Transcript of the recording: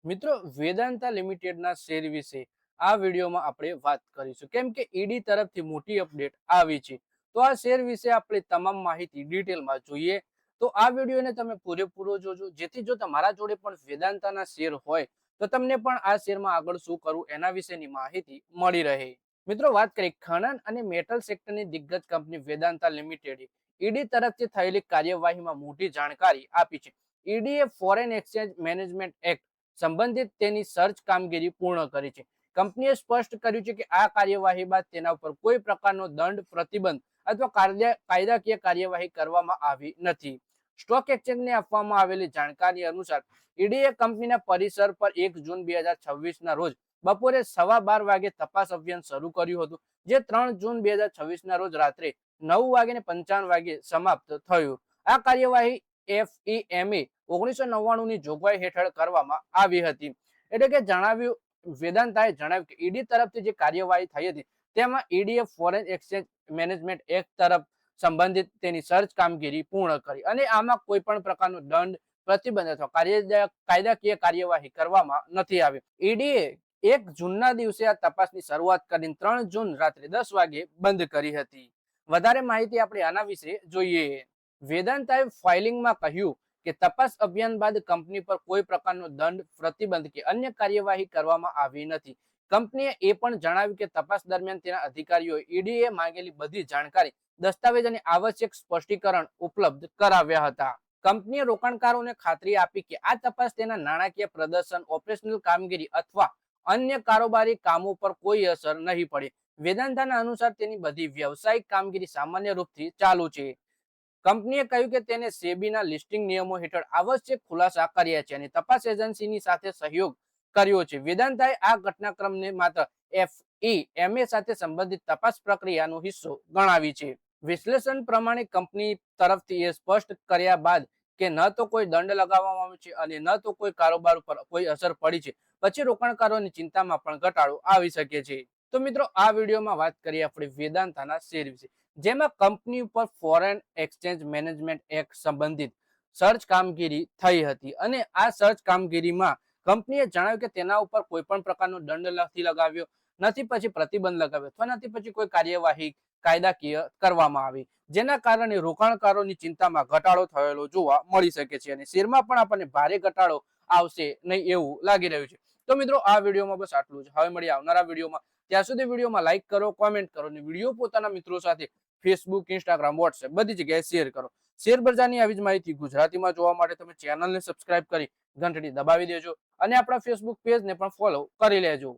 મિત્રો વેદાંતા લિમિટેડના શેર વિશે આ વિડીયોમાં આપણે વાત કરીશું કેમ કે ઈડી તરફથી મોટી અપડેટ આવી છે. તો આ શેર વિશે આપણે તમામ માહિતી ડિટેલમાં જોઈએ. તો આ વિડીયોને તમે પૂરેપૂરો જોજો, જેથી જો તમારા જોડે પણ વેદાંતાના શેર હોય તો તમને પણ આ શેરમાં આગળ શું કરવું એના વિશેની માહિતી મળી રહે. મિત્રો વાત કરીએ ખનન અને મેટલ સેક્ટરની દિગ્ગજ કંપની વેદાંતા લિમિટેડે ઈડી તરફથી થયેલી કાર્યવાહીમાં મોટી જાણકારી આપી છે. ઈડીએ ફોરેન એક્સચેન્જ મેનેજમેન્ટ એક્ટ સંબંધિત તેની સર્ચ કામગીરી પૂર્ણ કરી છે. કંપનીએ સ્પષ્ટ કર્યું છે કે આ કાર્યવાહી બાદ તેના ઉપર કોઈ પ્રકારનો દંડ, પ્રતિબંધ અથવા કાયદાકીય કાર્યવાહી કરવામાં આવી નથી. સ્ટોક એક્સચેન્જને આપવામાં આવેલી જાણકારી અનુસાર ઈડીએ કંપનીના પરિસર પર 1 જૂન 2026 ના રોજ બપોરે 12:15 વાગે તપાસ અભિયાન શરૂ કર્યું હતું, જે 3 જૂન 2026 ના રોજ રાત્રે 9:55 સમાપ્ત થયું. આ કાર્યવાહી FEMA 1999 ની જોગવાઈ હેઠળ કરવામાં આવી હતી. એટલે કે વેદાંતાએ જણાવ્યું કે ઈડી તરફથી જે કાર્યવાહી થઈ હતી તેમાં ઈડીએ ફોરેન એક્સચેન્જ મેનેજમેન્ટ એક્ટ તરફ સંબંધિત તેની સર્ચ કામગીરી પૂર્ણ કરી અને આમાં કોઈ પણ પ્રકારનો દંડ, પ્રતિબંધ અથવા કાયદાકીય કાર્યવાહી કરવામાં નથી આવી. ઈડીએ 1 જૂનના દિવસે આ તપાસની શરૂઆત કરીને 3 જૂન રાત્રે 10 વાગે બંધ કરી હતી. વધારે માહિતી આપણે આના વિશે જોઈએ. વેદાંતાએ ફાઇલિંગમાં કહ્યું કે તપાસ અભિયાન બાદ કંપની પર કોઈ પ્રકારનો દંડ, પ્રતિબંધ કે અન્ય કાર્યવાહી કરવામાં આવી નથી. કંપનીએ એ પણ જણાવ્યું કે તપાસ દરમિયાન તેના અધિકારીઓએ ઈડીએ માંગેલી બધી જાણકારી, દસ્તાવેજ અને આવશ્યક સ્પષ્ટીકરણ ઉપલબ્ધ કરાવ્યા હતા. કંપનીએ રોકાણકારોને ખાતરી આપી કે આ તપાસ તેના નાણાકીય પ્રદર્શન, ઓપરેશનલ કામગીરી અથવા અન્ય કારોબારી કામો પર કોઈ અસર નહીં પડે. વેદાંતાના અનુસાર તેની બધી વ્યવસાયિક કામગીરી સામાન્ય રૂપથી ચાલુ છે. કંપનીએ કહ્યું કે તેને સેબીના લિસ્ટિંગ નિયમો હેઠળ આવશ્યક ખુલાસા કર્યા છે અને તપાસ એજન્સીની સાથે સહયોગ કર્યો છે. વેદાંતાએ આ ઘટનાક્રમને માત્ર FEMA સાથે સંબંધિત તપાસ પ્રક્રિયાનો હિસ્સો ગણાવી છે. વિશ્લેષણ પ્રમાણે કંપની તરફથી એ સ્પષ્ટ કર્યા બાદ કે ન તો કોઈ દંડ લગાવવામાં આવ્યો છે અને ન તો કોઈ કારોબાર ઉપર કોઈ અસર પડી છે, પછી રોકાણકારોની ચિંતામાં પણ ઘટાડો આવી શકે છે. તો મિત્રો આ વિડીયોમાં વાત કરીએ આપણે વેદાંતાના શેર વિશે, જેમાં કંપની ઉપર ફોરેન એક્સચેન્જ મેનેજમેન્ટ એક્ટ સંબંધિત સર્ચ કામગીરી થઈ હતી અને આ સર્ચ કામગીરીમાં કંપનીએ જણાવ્યું કે તેના ઉપર કોઈ પણ પ્રકારનો દંડ નથી લગાવ્યો, નથી પછી પ્રતિબંધ લગાવ્યો અથવા નથી પછી કોઈ કાર્યવાહી કાયદાકીય કરવામાં આવી, જેના કારણે રોકાણકારોની ચિંતામાં ઘટાડો થયેલો જોવા મળી શકે છે અને શેરમાં પણ આપણને ભારે ઘટાડો આવશે નહીં એવું લાગી રહ્યું છે. તો મિત્રો આ વિડીયોમાં બસ આટલું જ. હવે મળીએ આવનારા વિડીયોમાં. ત્યાં સુધી વિડીયોમાં લાઈક કરો, કોમેન્ટ કરો અને વિડીયો પોતાના મિત્રો સાથે ફેસબુક, ઇન્સ્ટાગ્રામ, વોટ્સએપ બધી જગ્યાએ શેર કરો. શેર બજારની આવી જ માહિતી ગુજરાતીમાં જોવા માટે તમે ચેનલને સબસ્ક્રાઇબ કરી ઘંટડી દબાવી દેજો અને આપણા ફેસબુક પેજને પણ ફોલો કરી લેજો.